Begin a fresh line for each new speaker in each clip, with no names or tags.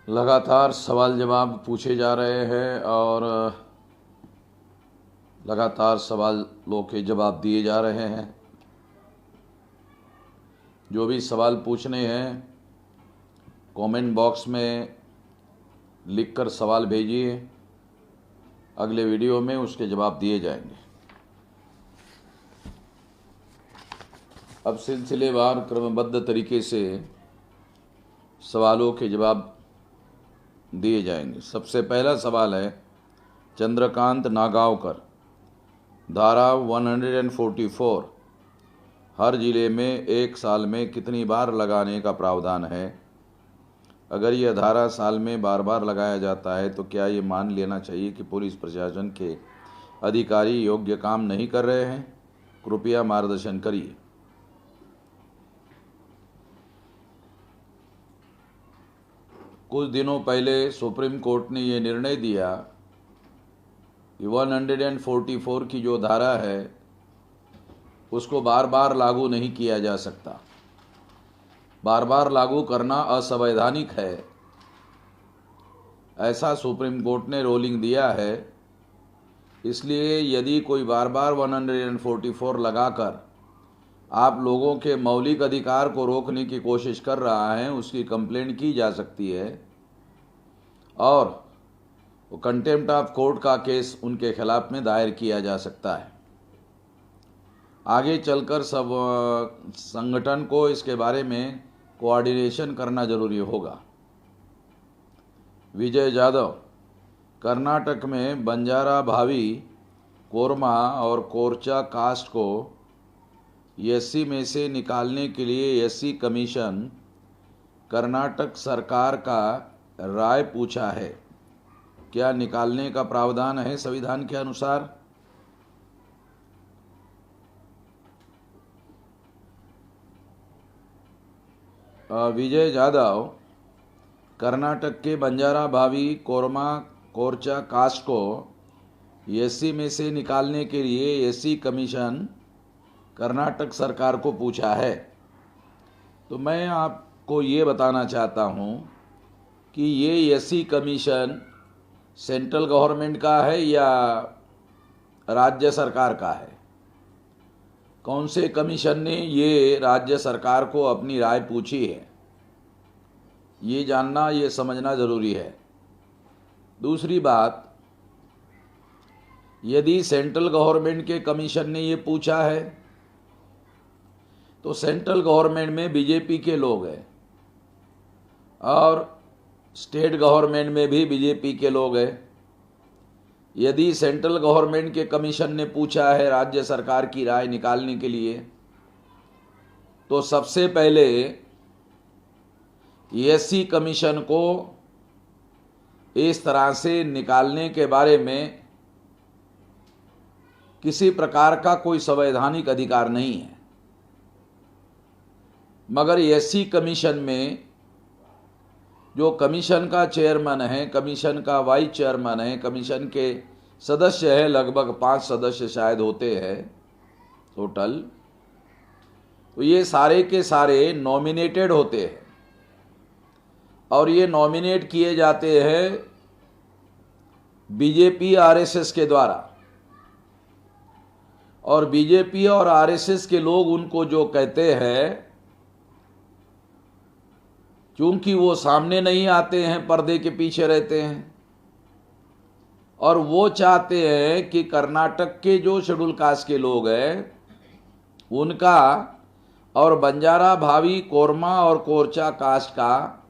लगातार सवाल जवाब पूछे जा रहे हैं और लगातार सवालों के जवाब दिए जा रहे हैं। जो भी सवाल पूछने हैं कमेंट बॉक्स में लिखकर सवाल भेजिए, अगले वीडियो में उसके जवाब दिए जाएंगे। अब सिलसिलेवार क्रमबद्ध तरीके से सवालों के जवाब दिए जाएंगे। सबसे पहला सवाल है चंद्रकांत नागांवकर, धारा 144 हर जिले में एक साल में कितनी बार लगाने का प्रावधान है? अगर यह धारा साल में बार बार लगाया जाता है तो क्या ये मान लेना चाहिए कि पुलिस प्रशासन के अधिकारी योग्य काम नहीं कर रहे हैं? कृपया मार्गदर्शन करिए। कुछ दिनों पहले सुप्रीम कोर्ट ने ये निर्णय दिया कि 144 की जो धारा है उसको बार बार लागू नहीं किया जा सकता। बार बार लागू करना असंवैधानिक है, ऐसा सुप्रीम कोर्ट ने रूलिंग दिया है। इसलिए यदि कोई बार बार 144 लगाकर आप लोगों के मौलिक अधिकार को रोकने की कोशिश कर रहा है, उसकी कंप्लेंट की जा सकती है और कंटेम्प्ट ऑफ कोर्ट का केस उनके खिलाफ में दायर किया जा सकता है। आगे चलकर सब संगठन को इसके बारे में कोऑर्डिनेशन करना जरूरी होगा। विजय जाधव, कर्नाटक में बंजारा, भावी, कोरमा और कोरचा कास्ट को एससी में से निकालने के लिए एससी कमीशन कर्नाटक सरकार का राय पूछा है। क्या निकालने का प्रावधान है संविधान के अनुसार? विजय जाधव, कर्नाटक के बंजारा, भावी, कोरमा, कोरचा कास्ट को एससी में से निकालने के लिए एससी कमीशन कर्नाटक सरकार को पूछा है। तो मैं आपको ये बताना चाहता हूँ कि ये एससी कमीशन सेंट्रल गवर्नमेंट का है या राज्य सरकार का है? कौन से कमीशन ने ये राज्य सरकार को अपनी राय पूछी है, ये जानना, ये समझना ज़रूरी है। दूसरी बात, यदि सेंट्रल गवर्नमेंट के कमीशन ने ये पूछा है तो सेंट्रल गवर्नमेंट में बीजेपी के लोग हैं और स्टेट गवर्नमेंट में भी बीजेपी के लोग हैं। यदि सेंट्रल गवर्नमेंट के कमीशन ने पूछा है राज्य सरकार की राय निकालने के लिए, तो सबसे पहले एससी कमीशन को इस तरह से निकालने के बारे में किसी प्रकार का कोई संवैधानिक अधिकार नहीं है। मगर एससी कमीशन में जो कमीशन का चेयरमैन है, कमीशन का वाइस चेयरमैन है, कमीशन के सदस्य है, लगभग 5 सदस्य शायद होते हैं टोटल, तो ये सारे के सारे नॉमिनेटेड होते हैं और ये नॉमिनेट किए जाते हैं बीजेपी आरएसएस के द्वारा। और बीजेपी और आरएसएस के लोग उनको जो कहते हैं, क्योंकि वो सामने नहीं आते हैं, पर्दे के पीछे रहते हैं और वो चाहते हैं कि कर्नाटक के जो शेड्यूल कास्ट के लोग हैं उनका और बंजारा, भावी, कोरमा और कोरचा कास्ट का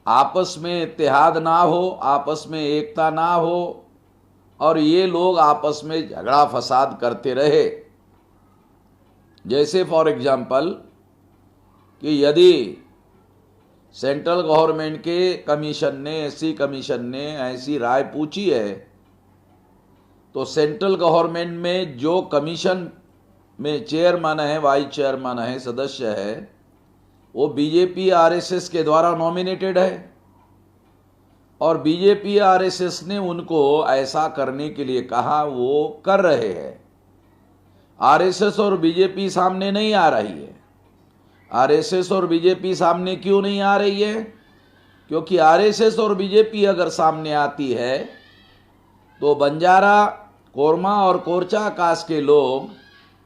आपस में इत्तेहाद ना हो, आपस में एकता ना हो और ये लोग आपस में झगड़ा फसाद करते रहे। जैसे फॉर एग्जाम्पल कि यदि सेंट्रल गवर्नमेंट के कमीशन ने, एससी कमीशन ने ऐसी राय पूछी है तो सेंट्रल गवर्नमेंट में जो कमीशन में चेयरमैन है, वाइस चेयरमैन है, सदस्य है, वो बीजेपी आरएसएस के द्वारा नॉमिनेटेड है और बीजेपी आरएसएस ने उनको ऐसा करने के लिए कहा, वो कर रहे हैं। आरएसएस और बीजेपी सामने नहीं आ रही है। आरएसएस और बीजेपी सामने क्यों नहीं आ रही है? क्योंकि आरएसएस और बीजेपी अगर सामने आती है तो बंजारा, कोरमा और कोरचा कास्ट के लोग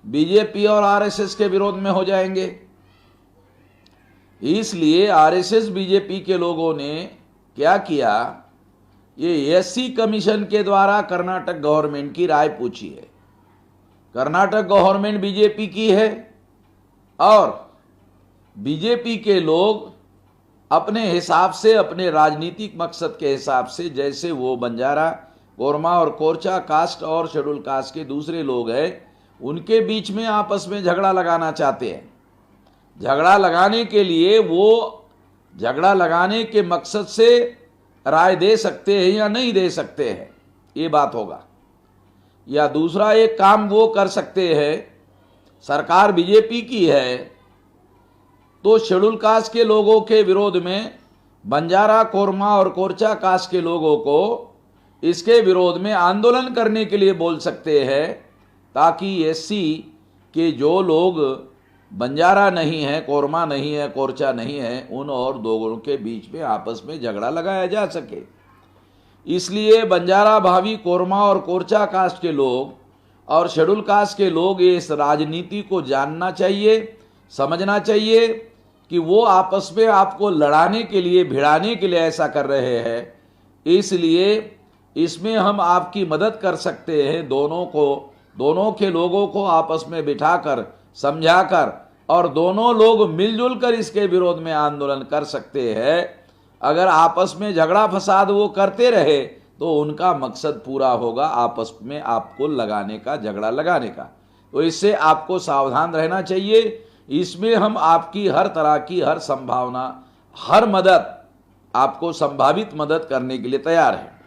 बीजेपी और आरएसएस के विरोध में हो जाएंगे। इसलिए आरएसएस बीजेपी के लोगों ने क्या किया, ये एससी कमीशन के द्वारा कर्नाटक गवर्नमेंट की राय पूछी है। कर्नाटक गवर्नमेंट बीजेपी की है और बीजेपी के लोग अपने हिसाब से, अपने राजनीतिक मकसद के हिसाब से, जैसे वो बंजारा, कोरमा और कोरचा कास्ट और शेड्यूल कास्ट के दूसरे लोग हैं, उनके बीच में आपस में झगड़ा लगाना चाहते हैं। झगड़ा लगाने के लिए वो झगड़ा लगाने के मकसद से राय दे सकते हैं या नहीं दे सकते हैं, ये बात होगा। या दूसरा एक काम वो कर सकते हैं, सरकार बीजेपी की है तो शेड्यूल कास्ट के लोगों के विरोध में बंजारा, कोरमा और कोरचा कास्ट के लोगों को इसके विरोध में आंदोलन करने के लिए बोल सकते हैं, ताकि एससी के जो लोग बंजारा नहीं है, कोरमा नहीं है, कोरचा नहीं है, उन और दोनों के बीच में आपस में झगड़ा लगाया जा सके। इसलिए बंजारा भावी, कोरमा और कोरचा कास्ट के लोग और शेड्यूल कास्ट के लोग इस राजनीति को जानना चाहिए, समझना चाहिए कि वो आपस में आपको लड़ाने के लिए, भिड़ाने के लिए ऐसा कर रहे हैं। इसलिए इसमें हम आपकी मदद कर सकते हैं, दोनों के लोगों को आपस में बिठाकर, समझाकर, और दोनों लोग मिलजुल कर इसके विरोध में आंदोलन कर सकते हैं। अगर आपस में झगड़ा फसाद वो करते रहे तो उनका मकसद पूरा होगा, आपस में आपको लगाने का, झगड़ा लगाने का। तो इससे आपको सावधान रहना चाहिए। इसमें हम आपकी हर तरह की, हर संभावना, हर मदद, आपको संभावित मदद करने के लिए तैयार है।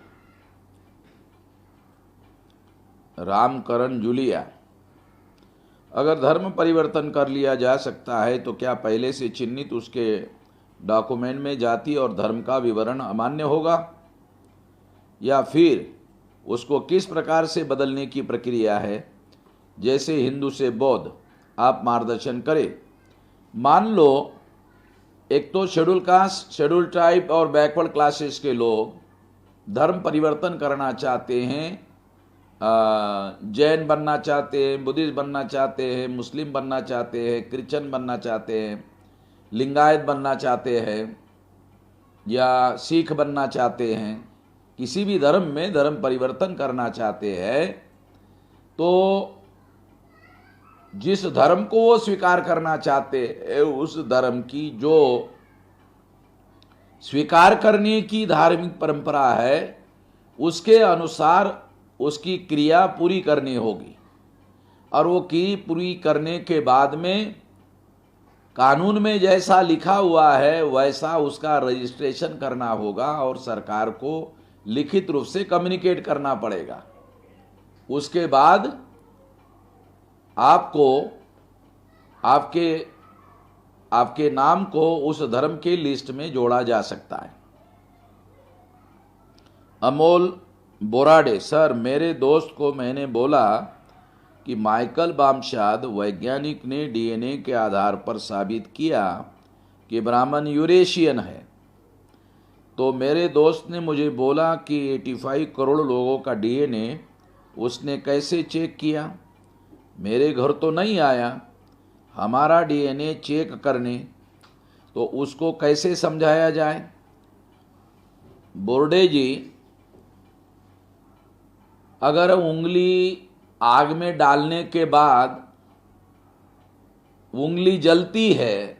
रामकरण जूलिया, अगर धर्म परिवर्तन कर लिया जा सकता है तो क्या पहले से चिन्हित उसके डॉक्यूमेंट में जाति और धर्म का विवरण अमान्य होगा, या फिर उसको किस प्रकार से बदलने की प्रक्रिया है, जैसे हिंदू से बौद्ध? आप मार्गदर्शन करें। मान लो एक तो शेड्यूल कास्ट, शेड्यूल ट्राइब और बैकवर्ड क्लासेस के लोग धर्म परिवर्तन करना चाहते हैं, जैन बनना चाहते हैं, बुद्धिस्ट बनना चाहते हैं, मुस्लिम बनना चाहते हैं, क्रिश्चियन बनना चाहते हैं, लिंगायत बनना चाहते हैं, या सिख बनना चाहते हैं, किसी भी धर्म में धर्म परिवर्तन करना चाहते हैं, तो जिस धर्म को वो स्वीकार करना चाहते हैं उस धर्म की जो स्वीकार करने की धार्मिक परंपरा है उसके अनुसार उसकी क्रिया पूरी करनी होगी। और वो की पूरी करने के बाद में कानून में जैसा लिखा हुआ है वैसा उसका रजिस्ट्रेशन करना होगा और सरकार को लिखित रूप से कम्युनिकेट करना पड़ेगा। उसके बाद आपको आपके नाम को उस धर्म के लिस्ट में जोड़ा जा सकता है। अमोल बोराडे, सर मेरे दोस्त को मैंने बोला कि माइकल बामशाद वैज्ञानिक ने डीएनए के आधार पर साबित किया कि ब्राह्मण यूरेशियन है, तो मेरे दोस्त ने मुझे बोला कि 85 करोड़ लोगों का डीएनए उसने कैसे चेक किया, मेरे घर तो नहीं आया हमारा डीएनए चेक करने, तो उसको कैसे समझाया जाए? बोर्डे जी, अगर उंगली आग में डालने के बाद उंगली जलती है,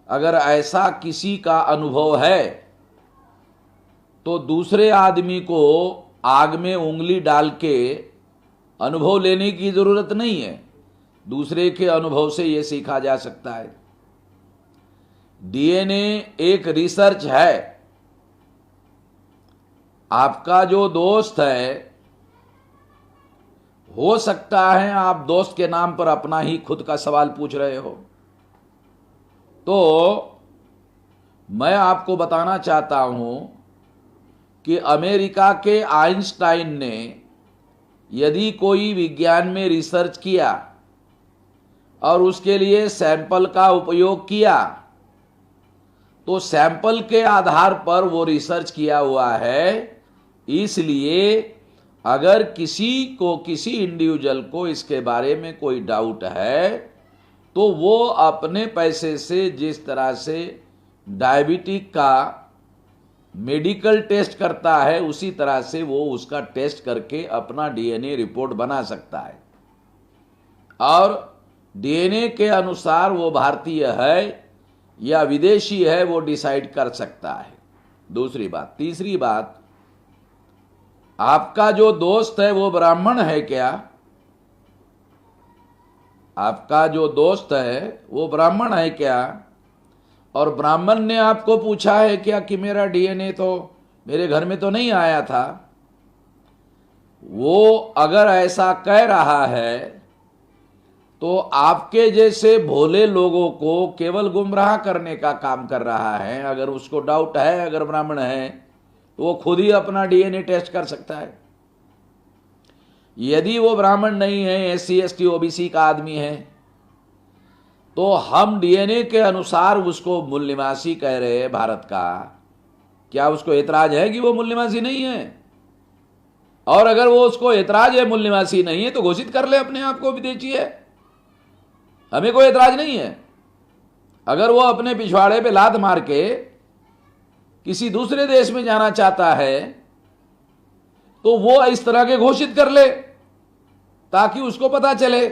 अगर ऐसा किसी का अनुभव है तो दूसरे आदमी को आग में उंगली डाल के अनुभव लेने की जरूरत नहीं है, दूसरे के अनुभव से यह सीखा जा सकता है। डीएनए एक रिसर्च है। आपका जो दोस्त है, हो सकता है आप दोस्त के नाम पर अपना ही खुद का सवाल पूछ रहे हो, तो मैं आपको बताना चाहता हूं कि अमेरिका के आइंस्टाइन ने यदि कोई विज्ञान में रिसर्च किया और उसके लिए सैंपल का उपयोग किया तो सैंपल के आधार पर वो रिसर्च किया हुआ है, इसलिए अगर किसी इंडिविजुअल को इसके बारे में कोई डाउट है तो वो अपने पैसे से जिस तरह से डायबिटिक का मेडिकल टेस्ट करता है उसी तरह से वो उसका टेस्ट करके अपना डीएनए रिपोर्ट बना सकता है और डीएनए के अनुसार वो भारतीय है या विदेशी है वो डिसाइड कर सकता है। दूसरी बात। तीसरी बात, आपका जो दोस्त है वो ब्राह्मण है क्या? आपका जो दोस्त है वो ब्राह्मण है क्या? और ब्राह्मण ने आपको पूछा है क्या कि मेरा डीएनए तो मेरे घर में तो नहीं आया था? वो अगर ऐसा कह रहा है तो आपके जैसे भोले लोगों को केवल गुमराह करने का काम कर रहा है। अगर उसको डाउट है, अगर ब्राह्मण है, तो वो खुद ही अपना डीएनए टेस्ट कर सकता है। यदि वो ब्राह्मण नहीं है, एससी एसटी ओबीसी का आदमी है, तो हम डीएनए के अनुसार उसको मूल निवासी कह रहे हैं भारत का। क्या उसको एतराज है कि वो मूल निवासी नहीं है? और अगर वो उसको एतराज है मूल निवासी नहीं है तो घोषित कर ले अपने आप को विदेशी है, हमें कोई एतराज नहीं है। अगर वो अपने पिछवाड़े पे लात मार के किसी दूसरे देश में जाना चाहता है तो वो इस तरह के घोषित कर ले ताकि उसको पता चले।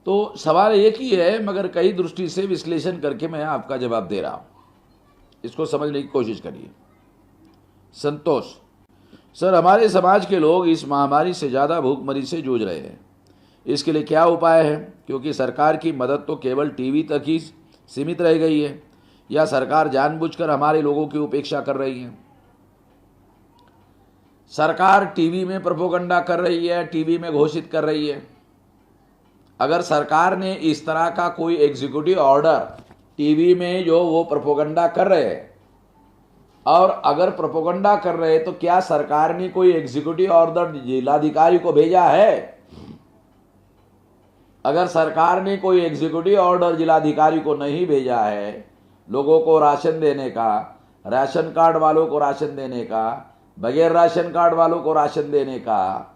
तो सवाल एक ही है, मगर कई दृष्टि से विश्लेषण करके मैं आपका जवाब दे रहा हूं, इसको समझने की कोशिश करिए। संतोष सर, हमारे समाज के लोग इस महामारी से ज़्यादा भूखमरी से जूझ रहे हैं, इसके लिए क्या उपाय है? क्योंकि सरकार की मदद तो केवल टीवी तक ही सीमित रह गई है, या सरकार जानबूझकर हमारे लोगों की उपेक्षा कर रही है? सरकार टीवी में प्रोपेगेंडा कर रही है, टीवी में घोषित कर रही है। अगर सरकार ने इस तरह का कोई एग्जीक्यूटिव ऑर्डर टीवी में जो वो प्रोपेगेंडा कर रहे हैं, और अगर प्रोपेगेंडा कर रहे हैं तो क्या सरकार ने कोई एग्जीक्यूटिव ऑर्डर जिलाधिकारी को भेजा है? अगर सरकार ने कोई एग्जीक्यूटिव ऑर्डर जिलाधिकारी को नहीं भेजा है लोगों को राशन देने का, राशन कार्ड वालों को राशन देने का, बगैर राशन कार्ड वालों को राशन देने का,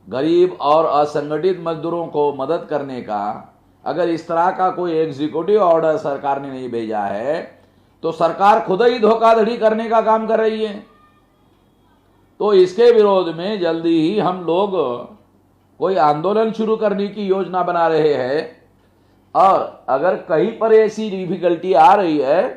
गरीब और असंगठित मजदूरों को मदद करने का, अगर इस तरह का कोई एग्जीक्यूटिव ऑर्डर सरकार ने नहीं भेजा है तो सरकार खुद ही धोखाधड़ी करने का काम कर रही है। तो इसके विरोध में जल्दी ही हम लोग कोई आंदोलन शुरू करने की योजना बना रहे हैं, और अगर कहीं पर ऐसी डिफिकल्टी आ रही है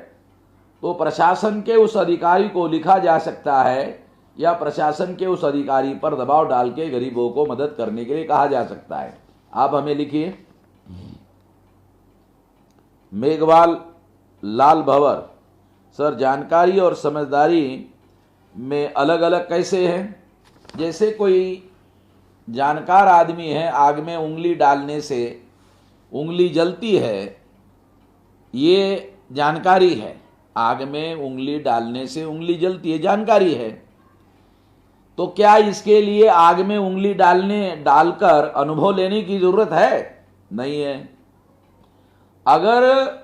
तो प्रशासन के उस अधिकारी को लिखा जा सकता है या प्रशासन के उस अधिकारी पर दबाव डाल के गरीबों को मदद करने के लिए कहा जा सकता है। आप हमें लिखिए। मेघवाल लाल भंवर सर, जानकारी और समझदारी में अलग अलग कैसे है? जैसे कोई जानकार आदमी है, आग में उंगली डालने से उंगली जलती है, ये जानकारी है। आग में उंगली डालने से उंगली जलती है, जानकारी है। तो क्या इसके लिए आग में उंगली डालकर अनुभव लेने की जरूरत है? नहीं है। अगर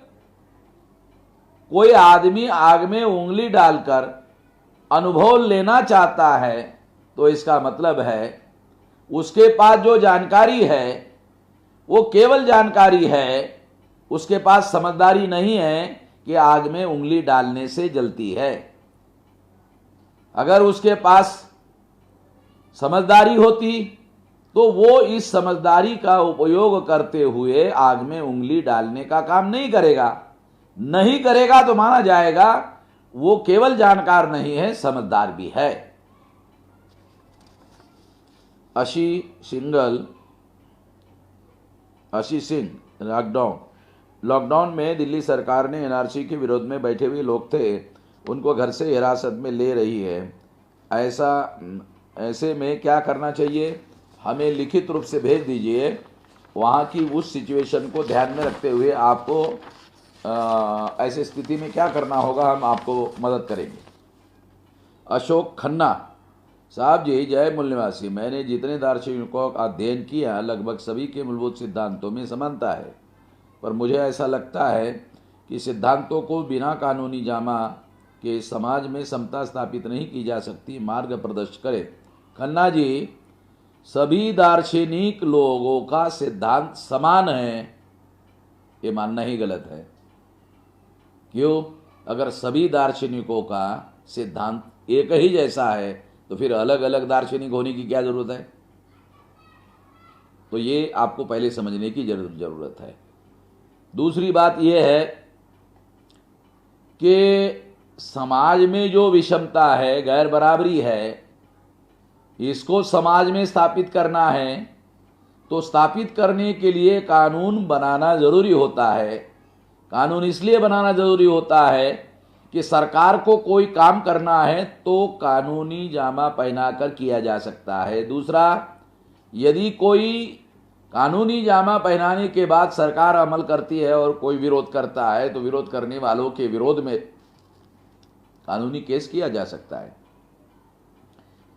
कोई आदमी आग में उंगली डालकर अनुभव लेना चाहता है तो इसका मतलब है उसके पास जो जानकारी है वो केवल जानकारी है, उसके पास समझदारी नहीं है कि आग में उंगली डालने से जलती है। अगर उसके पास समझदारी होती तो वो इस समझदारी का उपयोग करते हुए आग में उंगली डालने का काम नहीं करेगा। नहीं करेगा तो माना जाएगा वो केवल जानकार नहीं है, समझदार भी है। अशी सिंह, लॉकडाउन में दिल्ली सरकार ने एनआरसी के विरोध में बैठे हुए लोग थे, उनको घर से हिरासत में ले रही है। ऐसे में क्या करना चाहिए? हमें लिखित रूप से भेज दीजिए। वहाँ की उस सिचुएशन को ध्यान में रखते हुए आपको ऐसी स्थिति में क्या करना होगा, हम आपको मदद करेंगे। अशोक खन्ना साहब जी, जय मूल्यवासी। मैंने जितने दार्शनिकों का अध्ययन किया लगभग सभी के मूलभूत सिद्धांतों में समानता है, पर मुझे ऐसा लगता है कि सिद्धांतों को बिना कानूनी जामा के समाज में समता स्थापित नहीं की जा सकती। मार्ग प्रदर्शित करें। खन्ना जी, सभी दार्शनिक लोगों का सिद्धांत समान है, ये मानना ही गलत है। क्यों? अगर सभी दार्शनिकों का सिद्धांत एक ही जैसा है तो फिर अलग अलग दार्शनिक होने की क्या जरूरत है? तो ये आपको पहले समझने की जरूरत है। दूसरी बात यह है कि समाज में जो विषमता है, गैर बराबरी है, इसको समाज में स्थापित करना है तो स्थापित करने के लिए कानून बनाना जरूरी होता है। कानून इसलिए बनाना जरूरी होता है कि सरकार को कोई काम करना है तो कानूनी जामा पहनाकर किया जा सकता है। दूसरा, यदि कोई कानूनी जामा पहनाने के बाद सरकार अमल करती है और कोई विरोध करता है तो विरोध करने वालों के विरोध में कानूनी केस किया जा सकता है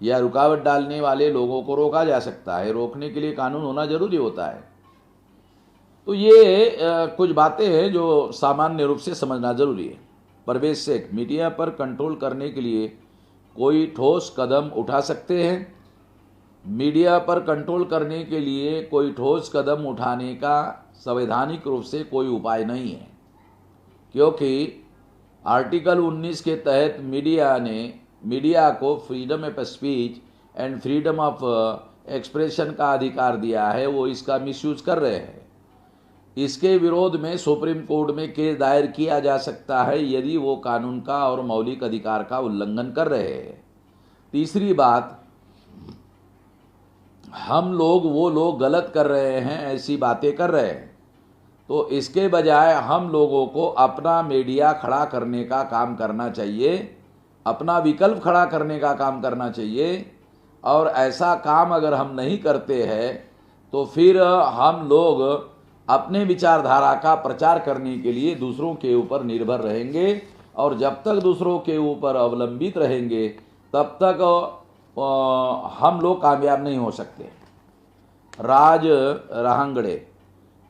या रुकावट डालने वाले लोगों को रोका जा सकता है। रोकने के लिए कानून होना जरूरी होता है। तो ये कुछ बातें हैं जो सामान्य रूप से समझना जरूरी है। परवेज शेख, मीडिया पर कंट्रोल करने के लिए कोई ठोस कदम उठा सकते हैं? मीडिया पर कंट्रोल करने के लिए कोई ठोस कदम उठाने का संवैधानिक रूप से कोई उपाय नहीं है, क्योंकि आर्टिकल 19 के तहत मीडिया को freedom of speech and freedom of expression का अधिकार दिया है। वो इसका मिसयूज कर रहे हैं। इसके विरोध में सुप्रीम कोर्ट में केस दायर किया जा सकता है यदि वो कानून का और मौलिक अधिकार का उल्लंघन कर रहे हैं। तीसरी बात, वो लोग गलत कर रहे हैं, ऐसी बातें कर रहे हैं, तो इसके बजाय हम लोगों को अपना मीडिया खड़ा करने का काम करना चाहिए, अपना विकल्प खड़ा करने का काम करना चाहिए। और ऐसा काम अगर हम नहीं करते हैं तो फिर हम लोग अपने विचारधारा का प्रचार करने के लिए दूसरों के ऊपर निर्भर रहेंगे, और जब तक दूसरों के ऊपर अवलंबित रहेंगे तब तक हम लोग कामयाब नहीं हो सकते। राज रहांगड़े,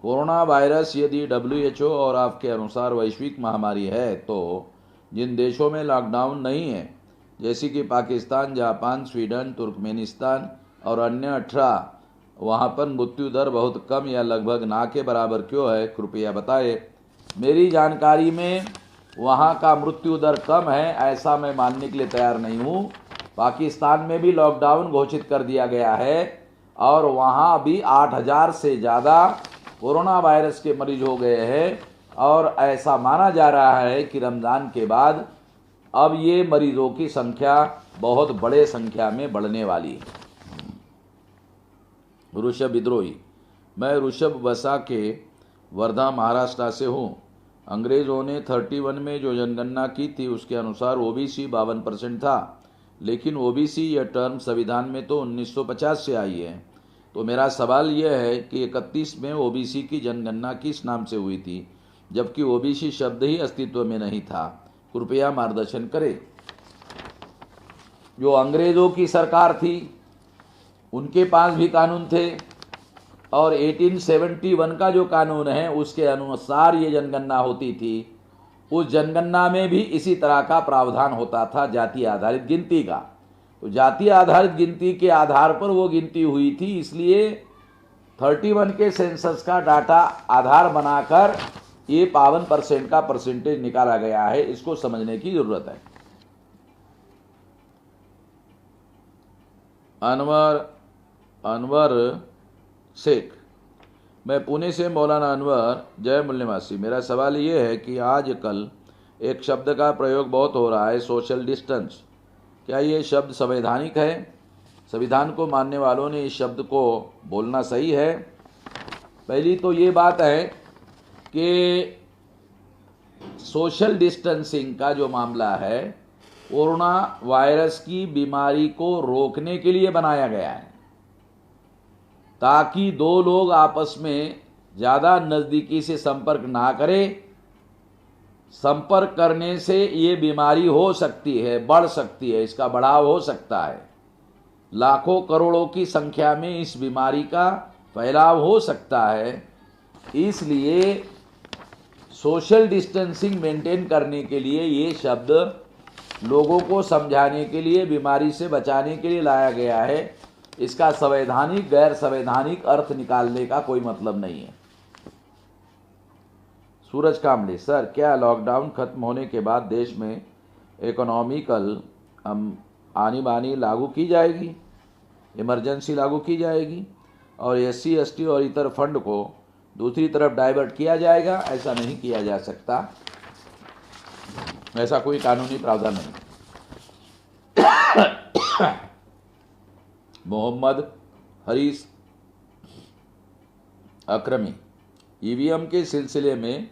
कोरोना वायरस यदि WHO और आपके अनुसार वैश्विक महामारी है तो जिन देशों में लॉकडाउन नहीं है, जैसे कि पाकिस्तान, जापान, स्वीडन, तुर्कमेनिस्तान और अन्य 18, वहाँ पर मृत्यु दर बहुत कम या लगभग ना के बराबर क्यों है? कृपया बताएं। मेरी जानकारी में वहाँ का मृत्यु दर कम है, ऐसा मैं मानने के लिए तैयार नहीं हूँ। पाकिस्तान में भी लॉकडाउन घोषित कर दिया गया है और वहाँ भी 8000 से ज़्यादा कोरोना वायरस के मरीज हो गए हैं, और ऐसा माना जा रहा है कि रमज़ान के बाद अब ये मरीजों की संख्या बहुत बड़े संख्या में बढ़ने वाली है। ऋषभ विद्रोही, मैं ऋषभ वसा के वर्धा महाराष्ट्र से हूँ। अंग्रेज़ों ने 31 में जो जनगणना की थी उसके अनुसार OBC 52% था, लेकिन OBC यह टर्म संविधान में तो 1950 से आई है। तो मेरा सवाल यह है कि 31 में OBC की जनगणना किस नाम से हुई थी, जबकि OBC शब्द ही अस्तित्व में नहीं था? कृपया मार्गदर्शन करें। जो अंग्रेज़ों की सरकार थी उनके पास भी कानून थे, और 1871 का जो कानून है उसके अनुसार ये जनगणना होती थी। उस जनगणना में भी इसी तरह का प्रावधान होता था, जाति आधारित गिनती का। तो जाति आधारित गिनती के आधार पर वो गिनती हुई थी, इसलिए 31 के सेंसस का डाटा आधार बनाकर ये 52% का परसेंटेज निकाला गया है। इसको समझने की जरूरत है। अनवर शेख, मैं पुणे से मौलाना अनवर। जय मूल्यवासी। मेरा सवाल ये है कि आजकल एक शब्द का प्रयोग बहुत हो रहा है, सोशल डिस्टेंस। क्या ये शब्द संवैधानिक है? संविधान को मानने वालों ने इस शब्द को बोलना सही है? पहली तो ये बात है कि सोशल डिस्टेंसिंग का जो मामला है कोरोना वायरस की बीमारी को रोकने के लिए बनाया गया है, ताकि दो लोग आपस में ज़्यादा नज़दीकी से संपर्क ना करें। संपर्क करने से ये बीमारी हो सकती है, बढ़ सकती है, इसका बढ़ाव हो सकता है। लाखों करोड़ों की संख्या में इस बीमारी का फैलाव हो सकता है। इसलिए सोशल डिस्टेंसिंग मेंटेन करने के लिए ये शब्द लोगों को समझाने के लिए, बीमारी से बचाने के लिए लाया गया है। इसका संवैधानिक गैर संवैधानिक अर्थ निकालने का कोई मतलब नहीं है। सूरज कामले, सर क्या लॉकडाउन खत्म होने के बाद देश में इकोनॉमिकल आनी बानी लागू की जाएगी, इमरजेंसी लागू की जाएगी और SC ST और इतर फंड को दूसरी तरफ डाइवर्ट किया जाएगा? ऐसा नहीं किया जा सकता, ऐसा कोई कानूनी प्रावधान नहीं। मोहम्मद हरीस अक्रमी, EVM के सिलसिले में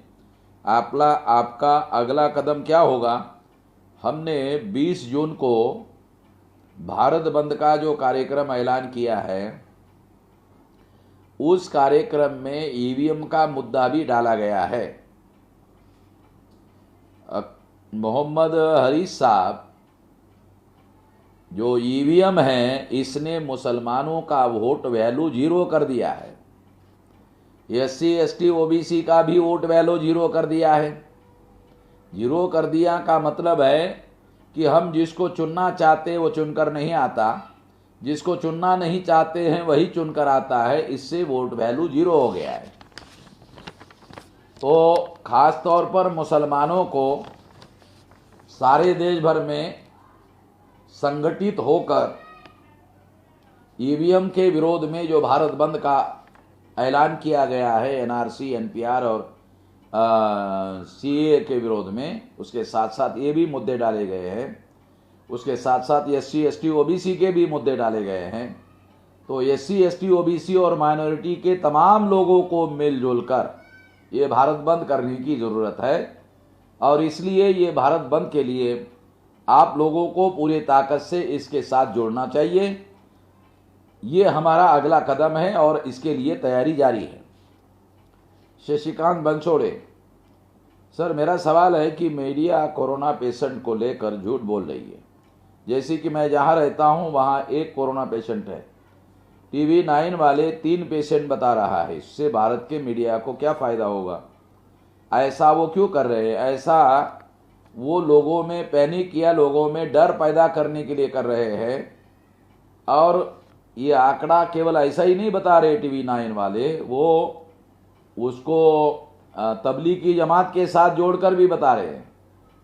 आपका अगला कदम क्या होगा? हमने 20 जून को भारत बंद का जो कार्यक्रम ऐलान किया है, उस कार्यक्रम में EVM का मुद्दा भी डाला गया है। मोहम्मद हरीस साहब, जो EVM है इसने मुसलमानों का वोट वैल्यू 0 कर दिया है। SC ST OBC का भी वोट वैल्यू 0 कर दिया है। 0 कर दिया का मतलब है कि हम जिसको चुनना चाहते वो चुनकर नहीं आता, जिसको चुनना नहीं चाहते हैं वही चुनकर आता है। इससे वोट वैल्यू 0 हो गया है। तो खास तौर पर मुसलमानों को सारे देश भर में संगठित होकर EVM के विरोध में जो भारत बंद का ऐलान किया गया है, NRC NPR और CAA के विरोध में, उसके साथ साथ ये भी मुद्दे डाले गए हैं। उसके साथ साथ SC ST OBC के भी मुद्दे डाले गए हैं। तो SC ST OBC और माइनॉरिटी के तमाम लोगों को मिलजुल कर ये भारत बंद करने की ज़रूरत है और इसलिए ये भारत बंद के लिए आप लोगों को पूरी ताकत से इसके साथ जुड़ना चाहिए। ये हमारा अगला कदम है और इसके लिए तैयारी जारी है। शशिकांत बंसोड़े, सर मेरा सवाल है कि मीडिया कोरोना पेशेंट को लेकर झूठ बोल रही है। जैसे कि मैं जहाँ रहता हूँ वहाँ एक कोरोना पेशेंट है, TV 9 वाले 3 पेशेंट बता रहा है। इससे भारत के मीडिया को क्या फ़ायदा होगा? ऐसा वो क्यों कर रहे हैं? ऐसा वो लोगों में पैनिक या लोगों में डर पैदा करने के लिए कर रहे हैं। और ये आंकड़ा केवल ऐसा ही नहीं बता रहे TV 9 वाले, वो उसको तबलीगी जमात के साथ जोड़कर भी बता रहे हैं।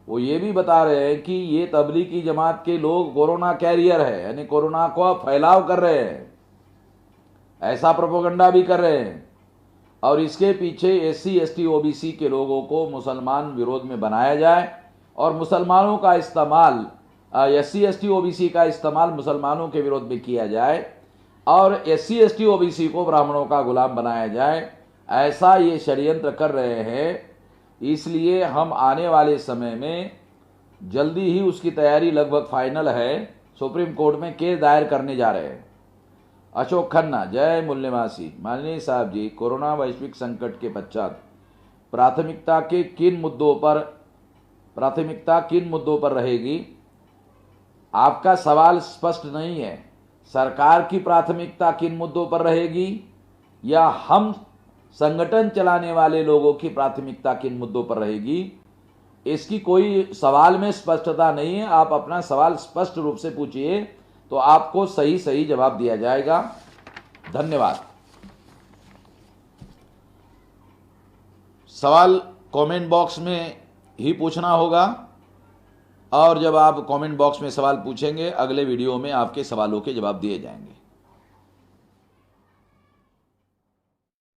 वो ये भी बता रहे हैं कि ये तबलीगी जमात के लोग कोरोना कैरियर है, यानी कोरोना को फैलाव कर रहे हैं, ऐसा प्रोपेगेंडा भी कर रहे हैं। और इसके पीछे SC ST OBC के लोगों को मुसलमान विरोध में बनाया जाए और मुसलमानों का इस्तेमाल, SC ST OBC का इस्तेमाल मुसलमानों के विरोध में किया जाए और SC ST OBC को ब्राह्मणों का गुलाम बनाया जाए, ऐसा ये षड्यंत्र कर रहे हैं। इसलिए हम आने वाले समय में जल्दी ही उसकी तैयारी लगभग फाइनल है, सुप्रीम कोर्ट में केस दायर करने जा रहे हैं। अशोक खन्ना, जय मूल्यवासी। माननीय साहब जी, कोरोना वैश्विक संकट के पश्चात प्राथमिकता किन मुद्दों पर रहेगी? आपका सवाल स्पष्ट नहीं है। सरकार की प्राथमिकता किन मुद्दों पर रहेगी या हम संगठन चलाने वाले लोगों की प्राथमिकता किन मुद्दों पर रहेगी? इसकी कोई सवाल में स्पष्टता नहीं है। आप अपना सवाल स्पष्ट रूप से पूछिए तो आपको सही जवाब दिया जाएगा। धन्यवाद। सवाल कमेंट बॉक्स में ही पूछना होगा और जब आप कमेंट बॉक्स में सवाल पूछेंगे, अगले वीडियो में आपके सवालों के जवाब दिए जाएंगे।